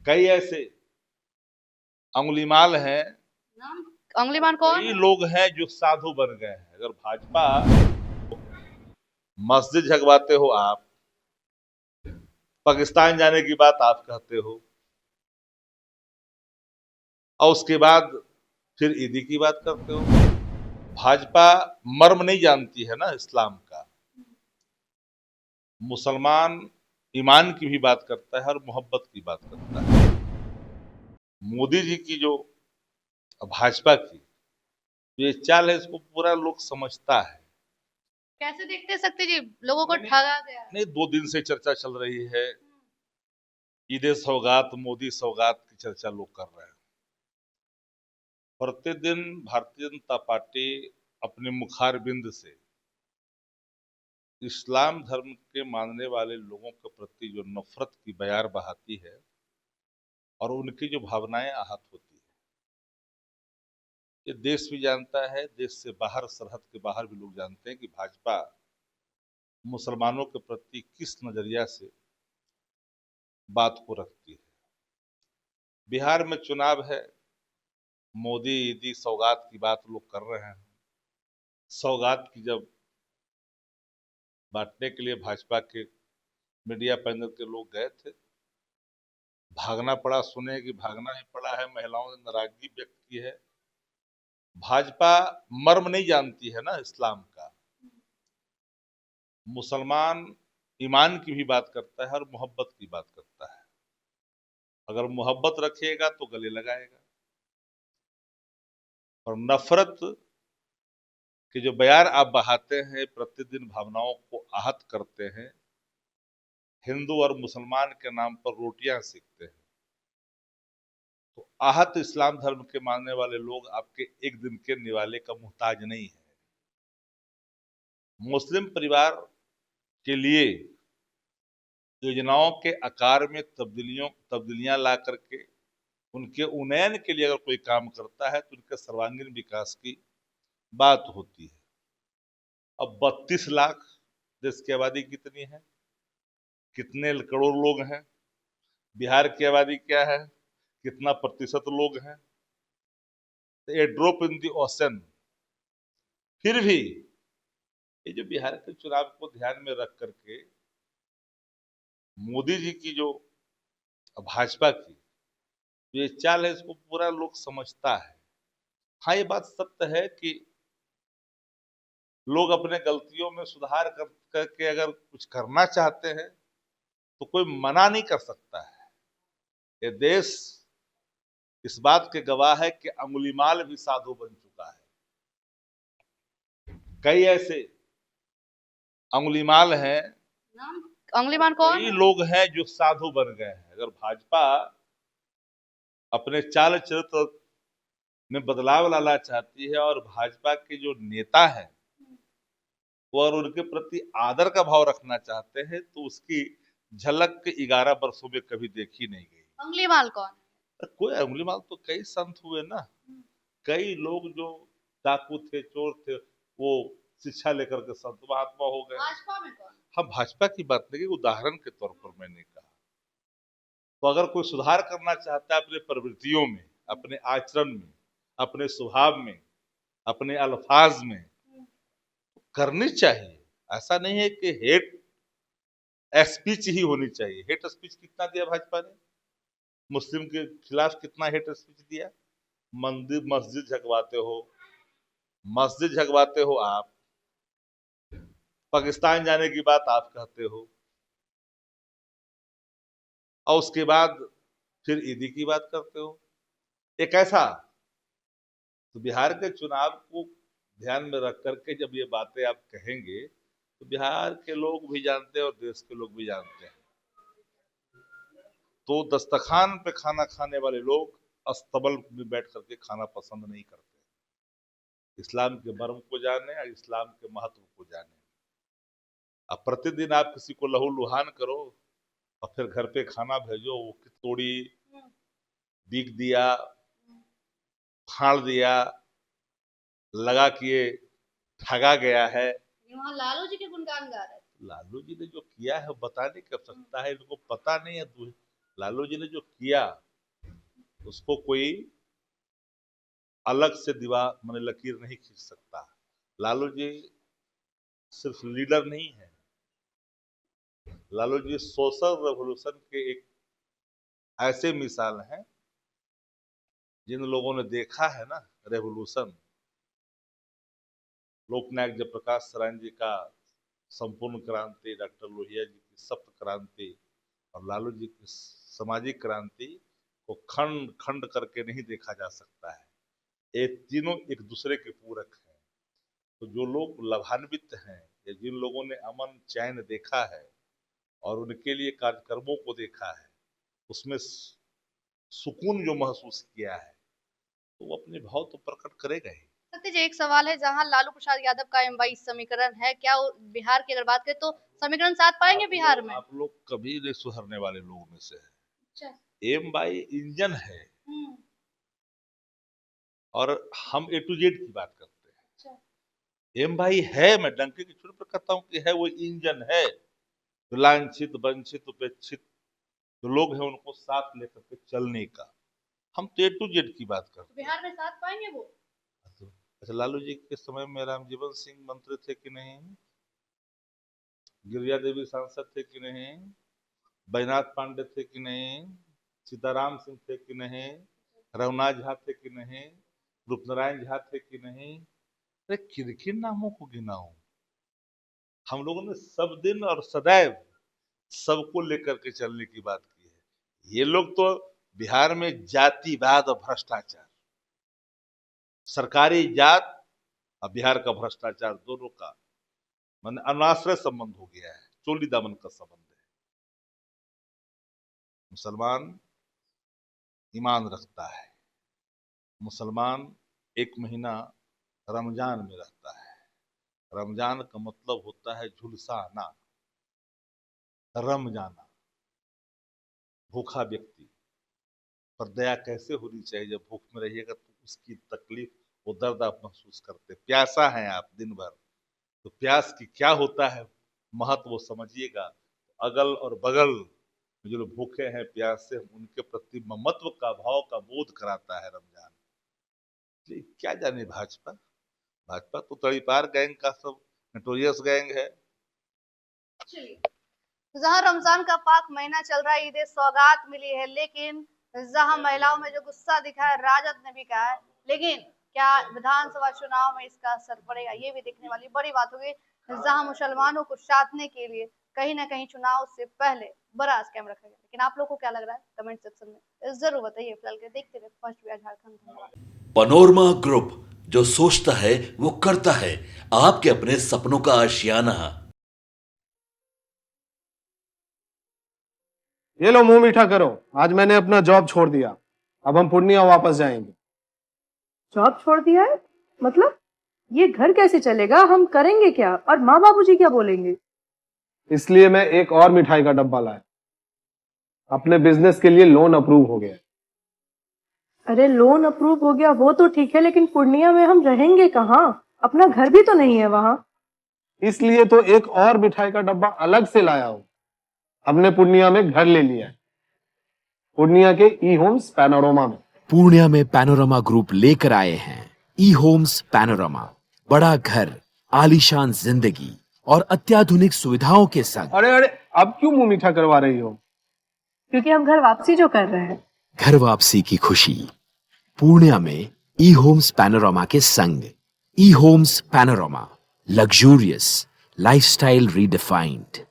कई ऐसे अंगुलीमाल हैं, नाम अंगुलीमान कौन कई है? लोग हैं जो साधु बन गए हैं। अगर भाजपा मस्जिद झगवाते हो आप, पाकिस्तान जाने की बात आप कहते हो, और उसके बाद फिर ईदी की बात करते हो। भाजपा मर्म नहीं जानती है ना इस्लाम का। मुसलमान ईमान की भी बात करता है और मोहब्बत की बात करता है। मोदी जी की जो भाजपा की ये चाल है, इसको पूरा लोग समझता है। कैसे देखते हैं शक्ति जी? लोगों को नहीं, ठगा गया। नहीं, 2 दिन से चर्चा चल रही है। ईद सौगात, मोदी सौगात की चर्चा लोग कर रहे हैं। प्रतिदिन भारतीय जनता पार्टी अपने मुखारबिंद से इस्लाम धर्म के मानने वाले लोगों के प्रति जो नफरत की बयार बहाती है और उनकी जो भावनाएं आहत होती है, ये देश भी जानता है। देश से बाहर, सरहद के बाहर भी लोग जानते हैं कि भाजपा मुसलमानों के प्रति किस नजरिया से बात को रखती है। बिहार में चुनाव है, मोदी ईदी सौगात की बात लोग कर रहे हैं। सौगात की जब बांटने के लिए भाजपा के मीडिया पैनल के लोग गए थे, भागना पड़ा। सुने कि भागना ही पड़ा है, महिलाओं ने नाराजगी व्यक्त की है। भाजपा मर्म नहीं जानती है ना इस्लाम का। मुसलमान ईमान की भी बात करता है और मोहब्बत की बात करता है। अगर मोहब्बत रखिएगा तो गले लगाएगा, और नफरत के जो बयार आप बहाते हैं, प्रतिदिन भावनाओं को आहत करते हैं, हिंदू और मुसलमान के नाम पर रोटियां सेकते हैं, तो आहत इस्लाम धर्म के मानने वाले लोग आपके एक दिन के निवाले का मुहताज नहीं है। मुस्लिम परिवार के लिए योजनाओं के आकार में तब्दीलियां ला करके उनके उन्नयन के लिए अगर कोई काम करता है तो उनके सर्वांगीण विकास की बात होती है। अब 32 लाख देश की आबादी कितनी है, कितने करोड़ लोग हैं, बिहार की आबादी क्या है, कितना प्रतिशत लोग हैं, ए ड्रॉप इन द ओशन। फिर भी ये जो बिहार के चुनाव को ध्यान में रख करके मोदी जी की जो भाजपा की ये चाल है, इसको पूरा लोग समझता है। हाँ, ये बात सत्य है कि लोग अपने गलतियों में सुधार करके अगर कुछ करना चाहते हैं तो कोई मना नहीं कर सकता है। ये देश इस बात के गवाह है कि अंगुलीमाल भी साधु बन चुका है। कई ऐसे अंगुलीमाल हैं, नाम अंगुलीमान कौन कई है? लोग हैं जो साधु बन गए हैं। अगर भाजपा अपने चाल चरित्र में बदलाव लाना चाहती है और भाजपा के जो नेता हैं वो और उनके प्रति आदर का भाव रखना चाहते हैं, तो उसकी झलक 11 वर्षों में कभी देखी नहीं गई। अंगुलीमाल कौन है? कोई अंगुलीमाल तो कई संत हुए ना। कई लोग जो डाकू थे, चोर थे, वो शिक्षा लेकर के संत महात्मा हो गए। भाजपा में कौन? हम भाजपा की बात नहीं, उदाहरण के तौर पर मैंने कहा। तो अगर कोई सुधार करना चाहता है अपने प्रवृत्तियों में, अपने आचरण में, अपने स्वभाव में, अपने अल्फाज में, तो करनी चाहिए। ऐसा नहीं है कि हेट स्पीच ही होनी चाहिए। हेट स्पीच कितना दिया भाजपा ने? मुस्लिम के खिलाफ कितना हेट स्पीच दिया? मंदिर मस्जिद झगवाते हो आप, पाकिस्तान जाने की बात आप कहते हो, और उसके बाद फिर ईदी की बात करते हो। एक ऐसा, तो बिहार के चुनाव को ध्यान में रख करके जब ये बातें आप कहेंगे तो बिहार के लोग भी जानते हैं और देश के लोग भी जानते हैं। तो दस्तरखान पे खाना खाने वाले लोग अस्तबल में बैठ करके खाना पसंद नहीं करते। इस्लाम के मर्म को जाने और इस्लाम के महत्व को जाने। अब प्रतिदिन आप किसी को लहू लुहान करो और फिर घर पे खाना भेजो, वो की तोड़ी, बीक दिया, फाड़ दिया, लगा कि ये ठगा गया है। वहाँ लालू जी के गुणगान गा रहे थे। लालू जी ने जो किया है बताने की आवश्यकता है, इनको पता नहीं है। लालू जी ने जो किया उसको कोई अलग से दीवार माने लकीर नहीं खींच सकता। लालू जी सिर्फ लीडर नहीं है, लालू जी सोशल रेवोल्यूशन के एक ऐसे मिसाल हैं जिन लोगों ने देखा है ना रेवोल्यूशन, लोकनायक जयप्रकाश नारायण जी का संपूर्ण क्रांति, डॉक्टर लोहिया जी की सप्त क्रांति और लालू जी की सामाजिक क्रांति को खंड खंड करके नहीं देखा जा सकता है। ये तीनों एक दूसरे के पूरक हैं। तो जो लोग लाभान्वित हैं या जिन लोगों ने अमन चैन देखा है और उनके लिए कार्यक्रमों को देखा है, उसमें सुकून जो महसूस किया है, तो वो अपने भाव तो प्रकट करेगा ही। सत्य जी, एक सवाल है, जहां लालू प्रसाद यादव का M22 समीकरण है, क्या बिहार की अगर बात करें तो समीकरण साध पाएंगे बिहार में? आप लोग कभी नहीं सुधरने वाले लोगों में से है। अच्छा। M22 इंजन है और हम A to Z की बात करते हैं। अच्छा। M22 है, मैं डंके की चोट पर कहता हूँ कि है, वो इंजन है। लांछित वंचित उपेक्षित जो लोग हैं उनको साथ लेकर के चलने का, हम तो A to Z की बात करते हैं। बिहार में साथ पाएंगे वो? अच्छा, लालू जी के समय में रामजीवन सिंह मंत्री थे कि नहीं, गिरिजा देवी सांसद थे कि नहीं, बैनाथ पांडे थे कि नहीं, सीताराम सिंह थे कि नहीं, रघुनाथ झा थे कि नहीं, रूपनारायण झा थे कि नहीं? अरे किन किन नामों को गिनाऊं? हम लोगों ने सब दिन और सदैव सबको लेकर के चलने की बात की है। ये लोग तो बिहार में जातिवाद और भ्रष्टाचार, सरकारी जात और बिहार का भ्रष्टाचार दोनों का मान अनाश्रय संबंध हो गया है, चोली दामन का संबंध है। मुसलमान ईमान रखता है, मुसलमान एक महीना रमजान में रहता है। रमजान का मतलब होता है झुलसाना, रम जाना। भूखा व्यक्ति पर दया कैसे होनी चाहिए? जब भूख में रहिएगा तो उसकी तकलीफ, वो दर्द आप महसूस करते। प्यासा हैं आप दिन भर, तो प्यास की क्या होता है महत्व वो समझिएगा। अगल और बगल जो लोग भूखे हैं प्यासे, उनके प्रति ममत्व का भाव का बोध कराता है रमजान। क्या जाने भाजपा, भाजपा तो तड़ीपार गैंग का सब नोटोरियस गैंग है। जहां रमजान का पाक महीना चल रहा है, ईद सौगात मिली है, लेकिन जहां महिलाओं में जो गुस्सा दिखा है राजद ने भी कहा है, लेकिन क्या विधानसभा चुनाव में इसका असर पड़ेगा, ये भी देखने वाली बड़ी बात होगी। जहां मुसलमानों को साधने के लिए कहीं ना कहीं चुनाव से पहले बड़ा स्कैम रखा गया, लेकिन आप लोग को क्या लग रहा है कमेंट सेक्शन में जरूर बताइए। फिलहाल के देखते रहे first Bihar Jharkhand. Panorama group, जो सोचता है वो करता है, आपके अपने सपनों का आशियाना। ये लो मुंह मीठा करो, आज मैंने अपना जॉब छोड़ दिया, अब हम पूर्णिया वापस जाएंगे। जॉब छोड़ दिया है? मतलब ये घर कैसे चलेगा, हम करेंगे क्या, और माँ बाबूजी क्या बोलेंगे? इसलिए मैं एक और मिठाई का डब्बा लाया, अपने बिजनेस के लिए लोन अप्रूव हो गया। अरे लोन अप्रूव हो गया वो तो ठीक है, लेकिन पूर्णिया में हम रहेंगे कहाँ? अपना घर भी तो नहीं है वहां। इसलिए तो एक और मिठाई का डब्बा अलग से लाया हूं, हमने पूर्णिया में घर ले लिया है, पूर्णिया के ई होम्स पैनोरमा में। पूर्णिया में पैनोरमा ग्रुप लेकर आए हैं ई होम्स पैनोरमा, बड़ा घर, आलीशान जिंदगी और अत्याधुनिक सुविधाओं के संग। अरे अब क्यों मुंह मीठा करवा रही हो? क्योंकि हम घर वापसी जो कर रहे हैं। घर वापसी की खुशी पूर्णिया में ई होम्स पैनोरमा के संग। ई Homes Panorama, luxurious lifestyle redefined.